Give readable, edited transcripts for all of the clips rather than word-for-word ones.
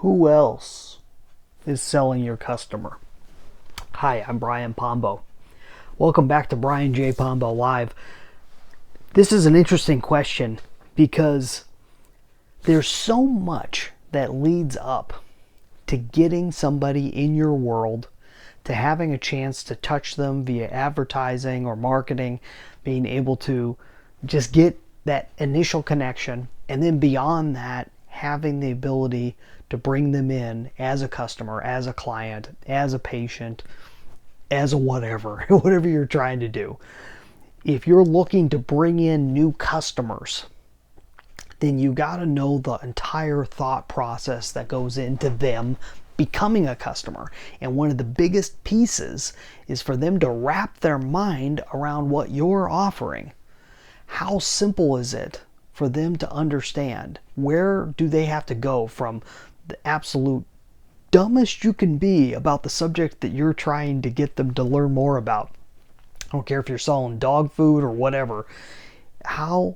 Who else is selling your customer? Hi, I'm Brian Pombo. Welcome back to Brian J. Pombo Live. This is an interesting question because there's so much that leads up to getting somebody in your world, to having a chance to touch them via advertising or marketing, being able to just get that initial connection, and then beyond that, having the ability to bring them in as a customer, as a client, as a patient, as a whatever, whatever you're trying to do. If you're looking to bring in new customers, then you got to know the entire thought process that goes into them becoming a customer. And one of the biggest pieces is for them to wrap their mind around what you're offering. How simple is it for them to understand? Where do they have to go from the absolute dumbest you can be about the subject that you're trying to get them to learn more about? I don't care if you're selling dog food or whatever. How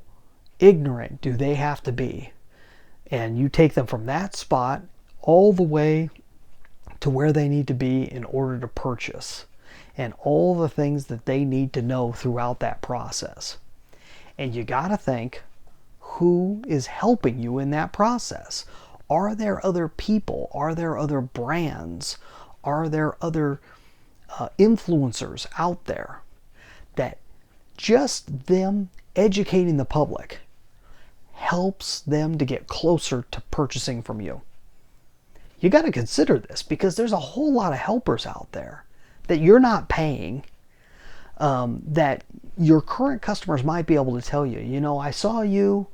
ignorant do they have to be? And you take them from that spot all the way to where they need to be in order to purchase, and all the things that they need to know throughout that process. And you got to think, who is helping you in that process? Are there other people? Are there other brands? Are there other influencers out there that just them educating the public helps them to get closer to purchasing from you? You got to consider this, because there's a whole lot of helpers out there that you're not paying, that your current customers might be able to tell you, I saw you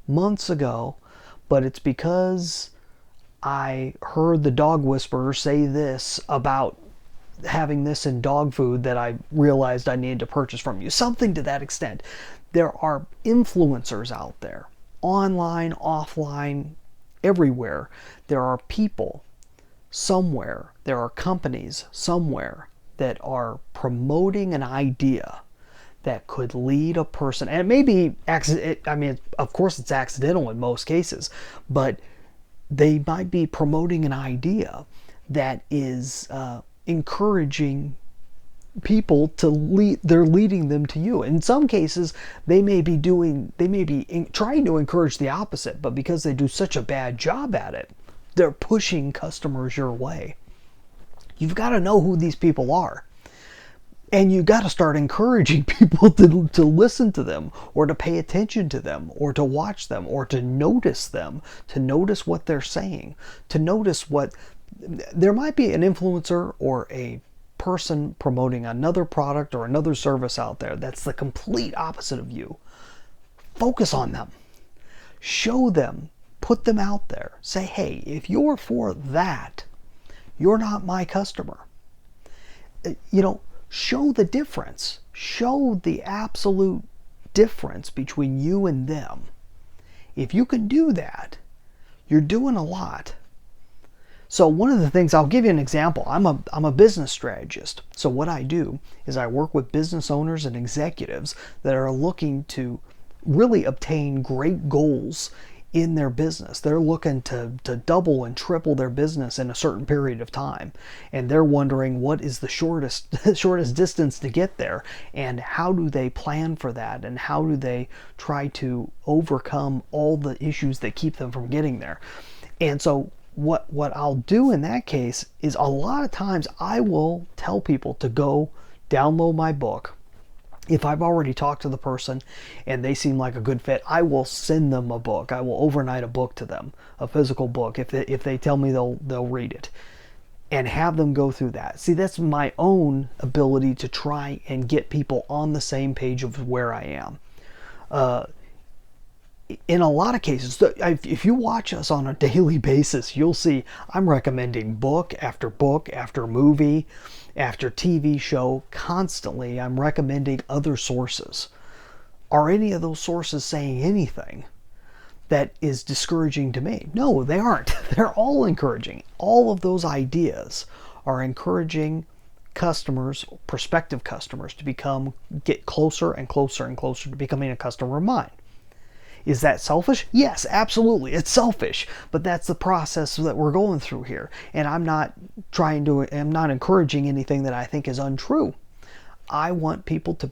months ago, but it's because I heard the dog whisperer say this about having this in dog food that I realized I needed to purchase from you. Something to that extent. There are influencers out there, online, offline, everywhere. There are people somewhere, there are companies somewhere that are promoting an idea that could lead a person, and it may be of course it's accidental in most cases, but they might be promoting an idea that is encouraging people to lead. They're leading them to you. In some cases, they may be trying to encourage the opposite, but because they do such a bad job at it, they're pushing customers your way. You've got to know who these people are. And you got to start encouraging people to listen to them, or to pay attention to them, or to watch them, or to notice them, to notice what they're saying, to notice what... There might be an influencer or a person promoting another product or another service out there that's the complete opposite of you. Focus on them. Show them. Put them out there. Say, hey, if you're for that, you're not my customer. Show the difference. Show the absolute difference between you and them. If you can do that, you're doing a lot. So one of the things, I'll give you an example. I'm a business strategist. So what I do is I work with business owners and executives that are looking to really obtain great goals in their business. They're looking to double and triple their business in a certain period of time. And they're wondering what is the shortest distance to get there, and how do they plan for that, and how do they try to overcome all the issues that keep them from getting there. And so what I'll do in that case is, a lot of times I will tell people to go download my book. If I've already talked to the person and they seem like a good fit, I will send them a book. I will overnight a book to them, a physical book, if they tell me they'll read it, and have them go through that. See, that's my own ability to try and get people on the same page of where I am. In a lot of cases, if you watch us on a daily basis, you'll see I'm recommending book after movie after TV show. Constantly I'm recommending other sources. Are any of those sources saying anything that is discouraging to me? No, they aren't. They're all encouraging. All of those ideas are encouraging customers, prospective customers, to get closer and closer and closer to becoming a customer of mine. Is that selfish? Yes, absolutely. It's selfish, but that's the process that we're going through here. And I'm not encouraging anything that I think is untrue. I want people to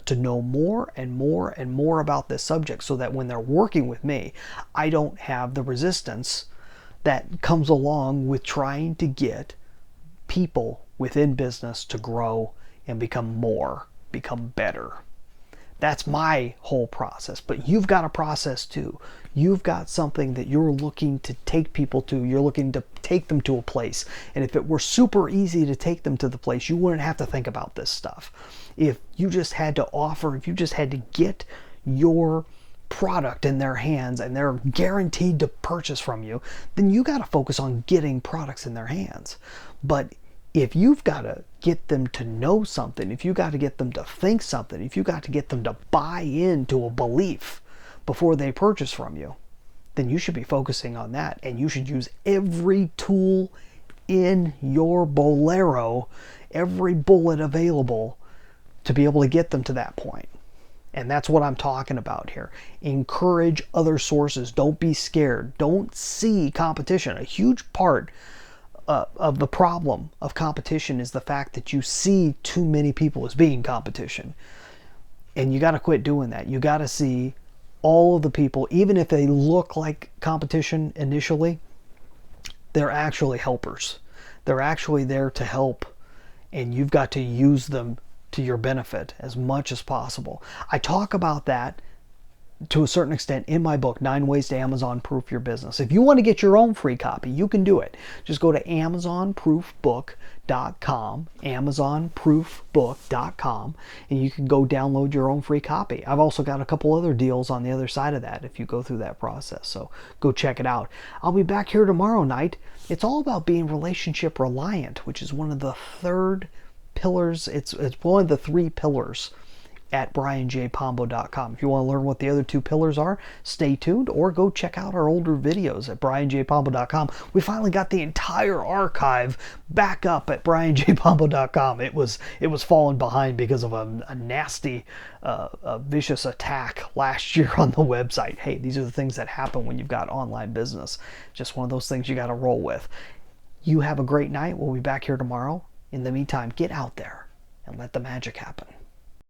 to know more and more and more about this subject so that when they're working with me, I don't have the resistance that comes along with trying to get people within business to grow and become better. That's my whole process. But you've got a process too. You've got something that you're looking to take people to. You're looking to take them to a place. And if it were super easy to take them to the place, you wouldn't have to think about this stuff. If you just had to get your product in their hands and they're guaranteed to purchase from you, then you got to focus on getting products in their hands. But if you've got to get them to know something, if you got to get them to think something, if you got to get them to buy into a belief before they purchase from you, then you should be focusing on that. And you should use every tool in your bolero, every bullet available to be able to get them to that point. And that's what I'm talking about here. Encourage other sources. Don't be scared. Don't see competition. A huge part of the problem of competition is the fact that you see too many people as being competition. And you got to quit doing that. You got to see all of the people, even if they look like competition initially, they're actually helpers. They're actually there to help, and you've got to use them to your benefit as much as possible. I talk about that to a certain extent in my book, 9 Ways to Amazon Proof Your Business. If you want to get your own free copy, you can do it. Just go to amazonproofbook.com, amazonproofbook.com, and you can go download your own free copy. I've also got a couple other deals on the other side of that if you go through that process, so go check it out. I'll be back here tomorrow night. It's all about being relationship reliant, which is one of the third pillars. It's one of the 3 pillars at brianjpombo.com. If you want to learn what the other 2 pillars are, stay tuned or go check out our older videos at brianjpombo.com. We finally got the entire archive back up at brianjpombo.com. It was falling behind because of a nasty, vicious attack last year on the website. Hey, these are the things that happen when you've got online business. Just one of those things you got to roll with. You have a great night. We'll be back here tomorrow. In the meantime, get out there and let the magic happen.